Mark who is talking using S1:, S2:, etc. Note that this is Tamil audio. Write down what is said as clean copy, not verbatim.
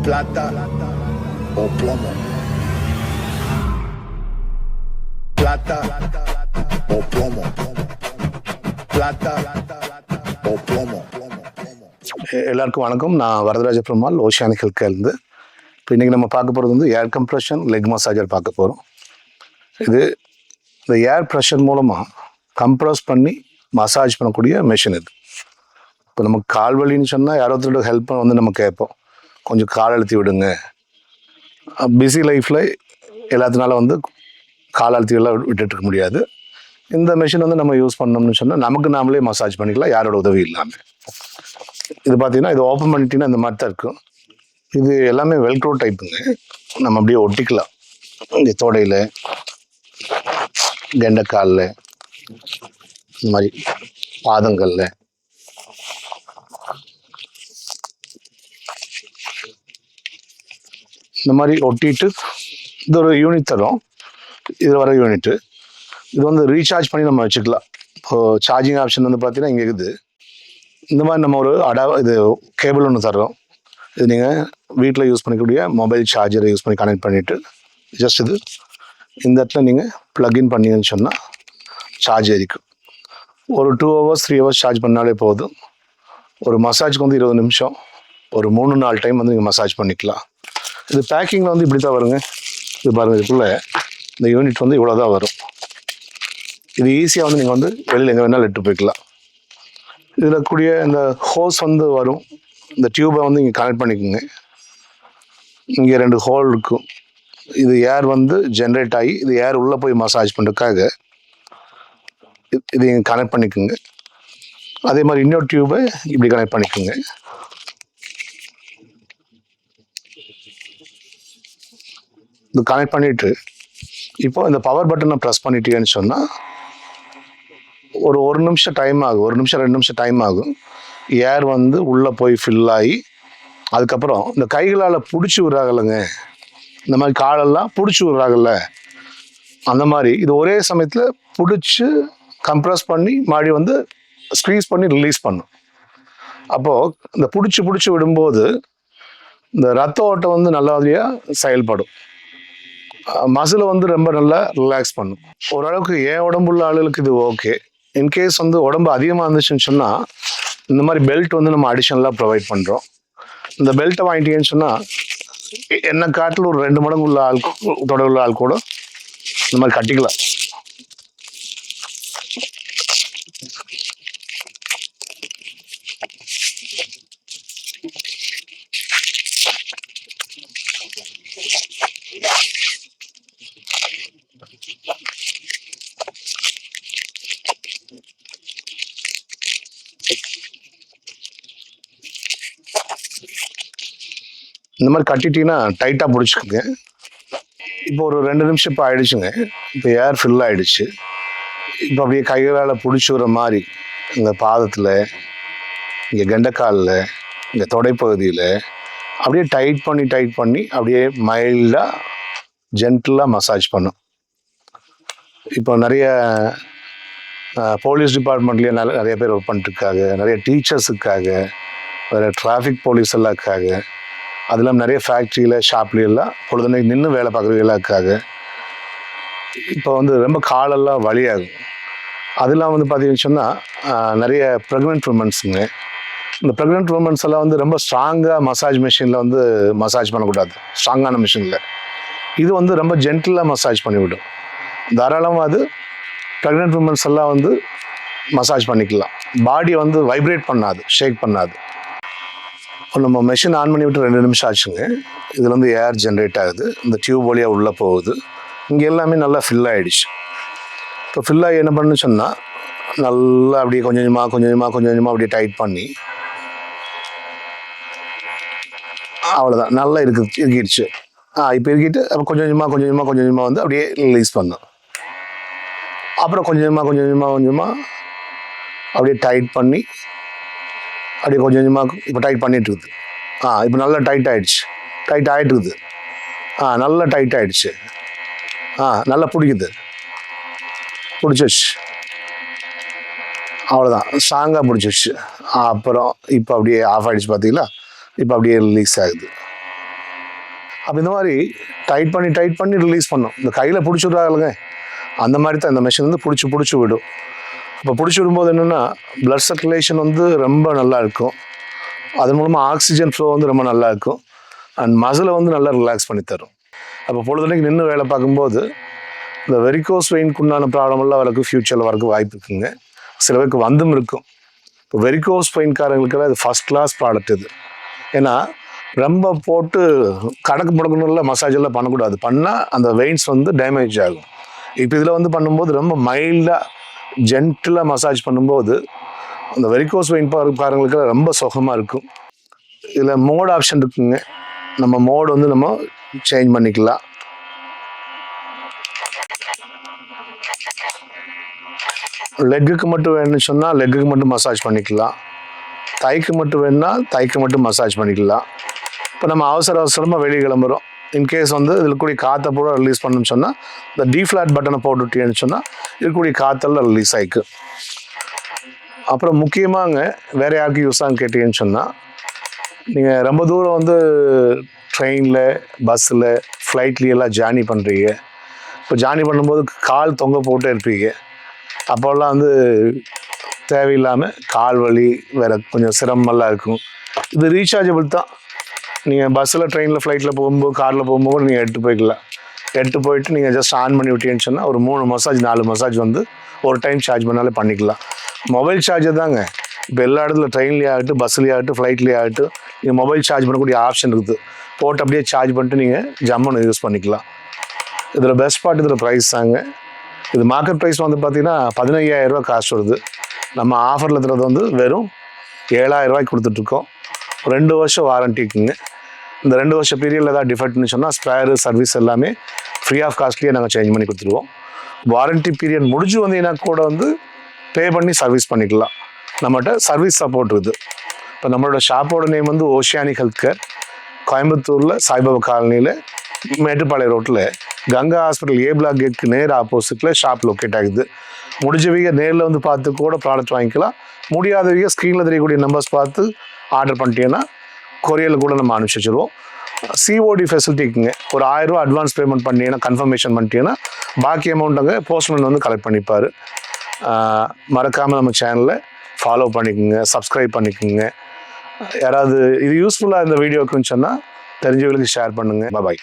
S1: plata o plomo. Plata o plomo. Plata o plomo.
S2: எல்லாருக்கும் வணக்கம். நான் வரதராஜ பெருமாள், ஓஷியானிக் ஹெல்த்கேர்லேருந்து. இப்போ இன்றைக்கி நம்ம பார்க்க போகிறது வந்து ஏர் கம்ப்ரெஷன் லெக் மசாஜர் பார்க்க போகிறோம். இது இந்த ஏர் ப்ரெஷர் மூலமாக கம்ப்ரெஸ் பண்ணி மசாஜ் பண்ணக்கூடிய மெஷின் இது. இப்போ நமக்கு கால் வலின்னு சொன்னால் யாரோ ஒருத்தரோட ஹெல்ப்பை வந்து நம்ம கேட்போம், கொஞ்சம் கால் அழுத்தி விடுங்க. பிஸி லைஃப்பில் எல்லாத்தினால வந்து கால் அழுத்தியெல்லாம் விட்டுட்டு இருக்க முடியாது. இந்த மெஷின் வந்து நம்ம யூஸ் பண்ணோம்னு சொன்னால் நமக்கு நாமளே மசாஜ் பண்ணிக்கலாம், யாரோட உதவி இல்லாமல். இது பார்த்தீங்கன்னா இது ஓப்பன் பண்ணிட்டீங்கன்னா இந்த மாதிரி தான் இருக்கும். இது எல்லாமே வெல்க்ரோ டைப்புங்க. நம்ம அப்படியே ஒட்டிக்கலாம். இங்கே தோடையில், கெண்டைக்காலில், இந்த மாதிரி பாதங்களில். இந்த மாதிரி ஒட்டிட்டு இது ஒரு யூனிட் தரும். இது வர யூனிட்டு இது வந்து ரீசார்ஜ் பண்ணி நம்ம வச்சுக்கலாம். இப்போது சார்ஜிங் ஆப்ஷன் வந்து பார்த்தீங்கன்னா இங்கே இருக்குது. இந்த மாதிரி நம்ம ஒரு இது கேபிள் ஒன்று தர்றோம். இது நீங்கள் வீட்டில் யூஸ் பண்ணிக்கக்கூடிய மொபைல் சார்ஜரை யூஸ் பண்ணி கனெக்ட் பண்ணிவிட்டு ஜஸ்ட் இது இந்த இடத்துல நீங்கள் ப்ளக்இன் பண்ணிங்கன்னு சொன்னால் சார்ஜ் ஏறிக்கும். ஒரு 2 hours 3 hours சார்ஜ் பண்ணாலே போதும். ஒரு மசாஜுக்கு வந்து 20 நிமிஷம், ஒரு 3-4 டைம் வந்து நீங்கள் மசாஜ் பண்ணிக்கலாம். இது பேக்கிங்கில் வந்து இப்படி தான் வருங்க. இது பாருங்கள், இதுக்குள்ளே இந்த யூனிட் வந்து இவ்வளோ தான் வரும். இது ஈஸியாக வந்து நீங்கள் வந்து வெளியில் எங்கே வேணாலும் எடுத்து போய்க்கலாம். இதில் கூடிய இந்த ஹோஸ் வந்து வரும். இந்த டியூபை வந்து இங்கே கனெக்ட் பண்ணிக்கோங்க. இங்கே 2 ஹோல் இருக்கும். இது ஏர் வந்து ஜென்ரேட் ஆகி இது ஏர் உள்ளே போய் மசாஜ் பண்ணுறதுக்காக இது இங்கே கனெக்ட் பண்ணிக்கோங்க. அதே மாதிரி இன்னொரு டியூபை இப்படி கனெக்ட் பண்ணிக்கோங்க. இது கனெக்ட் பண்ணிவிட்டு இப்போ இந்த பவர் பட்டனை ப்ரெஸ் பண்ணிட்டீங்கன்னு சொன்னால் ஒரு நிமிஷம் டைம் ஆகும். 1 நிமிஷம் 2 நிமிஷம் டைம் ஆகும். ஏர் வந்து உள்ளே போய் ஃபில் ஆகி அதுக்கப்புறம் இந்த கைகளால் பிடிச்சி விட்றாங்கல்லங்க, இந்த மாதிரி காலெல்லாம் பிடிச்சி விட்றாங்கல்ல, அந்த மாதிரி இது ஒரே சமயத்தில் பிடிச்சி கம்ப்ரெஸ் பண்ணி மாடி வந்து ஸ்க்வீஸ் பண்ணி ரிலீஸ் பண்ணும். அப்போது இந்த பிடிச்சி விடும்போது இந்த ரத்த ஓட்டம் வந்து நல்லபடியாக செயல்படும். மசிலை வந்து ரொம்ப நல்லா ரிலாக்ஸ் பண்ணும். ஓரளவுக்கு என் உடம்புள்ள ஆளுகளுக்கு இது ஓகே. இன்கேஸ் வந்து உடம்பு அதிகமாக இருந்துச்சுன்னு சொன்னால் இந்த மாதிரி பெல்ட் வந்து நம்ம அடிஷனலாக ப்ரொவைட் பண்ணுறோம். இந்த பெல்ட்டை வாங்கிட்டீங்கன்னு சொன்னால் என்ன காட்டில் ஒரு 2 மடங்கு உள்ள ஆள் தொடர்புள்ள ஆள் கூட இந்த மாதிரி கட்டிக்கலாம். இந்த மாதிரி கட்டிட்டீங்கன்னா டைட்டாக பிடிச்சிக்குங்க. இப்போ ஒரு 2 நிமிஷம் இப்போ ஆயிடுச்சுங்க. இப்போ ஏர் ஃபில் ஆகிடுச்சு. இப்போ அப்படியே கைகளால் பிடிச்சி விடுற மாதிரி இந்த பாதத்தில், இங்கே கெண்டைக்காலில், இங்கே தொடைப்பகுதியில் அப்படியே டைட் பண்ணி அப்படியே மைல்டாக ஜென்டிலாக மசாஜ் பண்ணும். இப்போ நிறைய போலீஸ் டிபார்ட்மெண்ட்லேயே நிறைய பேர் ஒர்க் பண்ணிட்டுருக்காங்க. நிறைய டீச்சர்ஸுக்காக, வேறு டிராஃபிக் போலீஸ் எல்லாக்காக, அதெல்லாம் நிறைய ஃபேக்ட்ரியில் ஷாப்லாம் பொழுதுனைக்கு நின்று வேலை பார்க்குறவங்களுக்காக இப்போ வந்து ரொம்ப காலெல்லாம் வலியாகும். அதெல்லாம் வந்து பார்த்தீங்கன்னு சொன்னால் நிறைய ப்ரெக்னென்ட் உமன்ஸுங்க. இந்த ப்ரெக்னென்ட் உமன்ஸ் எல்லாம் வந்து ரொம்ப ஸ்ட்ராங்காக மசாஜ் மிஷினில் வந்து மசாஜ் பண்ணக்கூடாது. ஸ்ட்ராங்கான மிஷினில் இது வந்து ரொம்ப ஜென்டிலாக மசாஜ் பண்ணிவிடும். தாராளமாக அது ப்ரெக்னென்ட் உமன்ஸ் எல்லாம் வந்து மசாஜ் பண்ணிக்கலாம். பாடி வந்து வைப்ரேட் பண்ணாது, ஷேக் பண்ணாது. நம்ம மெஷின் ஆன் பண்ணி விட்டு 2 நிமிஷம் ஆச்சுங்க. இதில் வந்து ஏர் ஜென்ரேட் ஆகுது. இந்த டியூப் வழியாக உள்ளே போகுது. இங்கே எல்லாமே நல்லா ஃபில் ஆகிடுச்சு. இப்போ ஃபில் ஆகி என்ன பண்ணுன்னு சொன்னால் நல்லா அப்படியே கொஞ்சம் கொஞ்சமாக அப்படியே டைட் பண்ணி அவ்வளோதான், நல்லா இருக்கிடுச்சு. இப்போ இருக்கிட்டு அப்புறம் கொஞ்சமாக வந்து அப்படியே ரிலீஸ் பண்ணும். அப்புறம் கொஞ்சமாக அப்படியே டைட் பண்ணி அப்படியே கொஞ்சமாக இப்போ டைட் பண்ணிட்டு இருக்குது. இப்போ நல்லா டைட் ஆகிடுச்சு. டைட் ஆகிட்டு இருக்குது. நல்லா டைட் ஆகிடுச்சு. நல்லா பிடிச்சிச்சு. அவ்வளோதான், ஸ்ட்ராங்காக பிடிச்சிச்சு. அப்புறம் இப்போ அப்படியே ஆஃப் ஆகிடுச்சு. பார்த்தீங்களா, இப்போ அப்படியே ரிலீஸ் ஆகுது. அப்போ இந்த மாதிரி டைட் பண்ணி ரிலீஸ் பண்ணும். இந்த கையில் பிடிச்சிடுறாங்க அந்த மாதிரி தான் இந்த மெஷின் வந்து பிடிச்சி விடும். இப்போ பிடிச்சி விடும்போது என்னென்னா பிளட் சர்க்குலேஷன் வந்து ரொம்ப நல்லா இருக்கும். அதன் மூலமாக ஆக்சிஜன் ஃப்ளோ வந்து ரொம்ப நல்லா இருக்கும். அண்ட் மசிலை வந்து நல்லா ரிலாக்ஸ் பண்ணி தரும். அப்போ பொழுதுனைக்கு நின்று வேலை பார்க்கும்போது இந்த வெரிகோஸ் வெயினுக்கு உண்டான ப்ராப்ளமெல்லாம் வரக்கு ஃப்யூச்சரில் வரக்கு வாய்ப்பு இருக்குங்க. சில பேருக்கு வந்தும் இருக்கும். இப்போ வெரிகோஸ் பெயின்காரங்களுக்கெல்லாம் இது ஃபஸ்ட் கிளாஸ் ப்ராடக்ட் இது. ஏன்னா ரொம்ப போட்டு கடக்கு முடக்கணும்ல மசாஜ் எல்லாம் பண்ணக்கூடாது. பண்ணால் அந்த வெயின்ஸ் வந்து டேமேஜ் ஆகும். இப்போ இதில் வந்து பண்ணும்போது ரொம்ப மைல்டாக ஜென்டிலாக மசாஜ் பண்ணும்போது அந்த வெரிகோஸ் வெயின் பாருங்களுக்கெல்லாம் ரொம்ப சுகமாக இருக்கும். இதில் மோட் ஆப்ஷன் இருக்குங்க. நம்ம மோடு வந்து நம்ம சேஞ்ச் பண்ணிக்கலாம். லெக்குக்கு மட்டும் வேணும்னு சொன்னால் லெக்குக்கு மட்டும் மசாஜ் பண்ணிக்கலாம். தைக்கு மட்டும் வேணும்னா தைக்கு மட்டும் மசாஜ் பண்ணிக்கலாம். இப்போ நம்ம அவசரமாக வெளியே கிளம்புறோம். இன்கேஸ் வந்து இருக்கக்கூடிய காற்றை பூரா ரிலீஸ் பண்ணணும்னு சொன்னால் இந்த டிஃப்ளாட் பட்டனை போட்டுட்டேன்னு சொன்னால் இருக்கக்கூடிய காற்றெல்லாம் ரிலீஸ் ஆகிக்கு. அப்புறம் முக்கியமாங்க வேறு யாருக்கு யூஸ் ஆகுன்னு கேட்டீங்கன்னு சொன்னால், நீங்கள் ரொம்ப தூரம் வந்து ட்ரெயினில், பஸ்ஸில், ஃப்ளைட்லேயெல்லாம் ஜேர்னி பண்ணுறீங்க. இப்போ ஜேர்னி பண்ணும்போது கால் தொங்க போட்டே இருப்பீங்க. அப்போல்லாம் வந்து தேவையில்லாமல் கால் வலி வேறு கொஞ்சம் சிரமமெல்லாம் இருக்கும். இது ரீசார்ஜபிள் தான். நீங்கள் பஸ்ஸில், ட்ரெயினில், ஃப்ளைட்டில் போகும்போது, காரில் போகும்போது நீங்கள் எடுத்து போய்க்கலாம். எடுத்து போயிட்டு நீங்கள் ஜஸ்ட் ஆன் பண்ணி விட்டீங்கன்னு சொன்னால் ஒரு 3 மசாஜ் 4 மசாஜ் வந்து ஒரு டைம் சார்ஜ் பண்ணாலே பண்ணிக்கலாம். மொபைல் சார்ஜர் தாங்க. இப்போ எல்லா இடத்துல ட்ரெயின்லேயே ஆகட்டும், பஸ்லேயே ஆகட்டும், ஃப்ளைட்லேயே ஆகட்டும், நீங்கள் மொபைல் சார்ஜ் பண்ணக்கூடிய ஆப்ஷன் இருக்குது. போட்டு அப்படியே சார்ஜ் பண்ணிட்டு நீங்கள் ஜம்முன்னு யூஸ் பண்ணிக்கலாம். இதில் பெஸ்ட் பார்ட் இதில் ப்ரைஸ் தாங்க. இது மார்க்கெட் ப்ரைஸ் வந்து பார்த்திங்கன்னா 15,000 ரூபா காஸ்ட் வருது. நம்ம ஆஃபரில் இருக்கிறது வந்து வெறும் 7,000 ரூபாய்க்கு கொடுத்துட்ருக்கோம். 2 வருஷம் வாரண்டிக்குங்க. இந்த 2 வருஷம் பீரியடில் ஏதாவது டிஃபெக்ட்னு சொன்னால் ஸ்பேரு சர்வீஸ் எல்லாமே ஃப்ரீ ஆஃப் காஸ்ட்லேயே நாங்கள் சேஞ்ச் பண்ணி கொடுத்துருவோம். வாரண்ட்டி பீரியட் முடிஞ்சு வந்தீங்கன்னா கூட வந்து பே பண்ணி சர்வீஸ் பண்ணிக்கலாம். நம்மகிட்ட சர்வீஸ் சப்போர்ட் இருக்குது. இப்போ நம்மளோட ஷாப்போட நேம் வந்து ஓஷியானிக் ஹெல்த் கேர். கோயம்புத்தூரில் சாய்பாபா காலனியில் மேட்டுப்பாளையம் ரோட்டில் கங்கா ஹாஸ்பிட்டல் ஏ பிளாக் கேட்க்கு நேர் ஆப்போசிட்டில் ஷாப் லொக்கேட் ஆகுது. முடிஞ்சவங்க நேரில் வந்து பார்த்து கூட ப்ராடக்ட் வாங்கிக்கலாம். முடியாதவங்க ஸ்க்ரீனில் தெரியக்கூடிய நம்பர்ஸ் பார்த்து ஆர்டர் பண்ணிட்டீங்கன்னா கொரியரில் கூட நம்ம அனுப்பிச்சி வச்சுருவோம். சிஓடி ஃபெசிலிட்டிக்குங்க ஒரு 1000 ரூபா அட்வான்ஸ் பேமெண்ட் பண்ணிட்டீங்கன்னா, கன்ஃபர்மேஷன் பண்ணிட்டீங்கன்னா பாக்கி அமௌண்ட்டுங்க போஸ்ட்மேன் வந்து கலெக்ட் பண்ணிப்பார். மறக்காமல் நம்ம சேனலை ஃபாலோ பண்ணிக்கோங்க, சப்ஸ்கிரைப் பண்ணிக்கோங்க. யாராவது இது யூஸ்ஃபுல்லாக இந்த வீடியோக்குன்னு சொன்னால் தெரிஞ்சவங்களுக்கு ஷேர் பண்ணுங்கள். பாய்.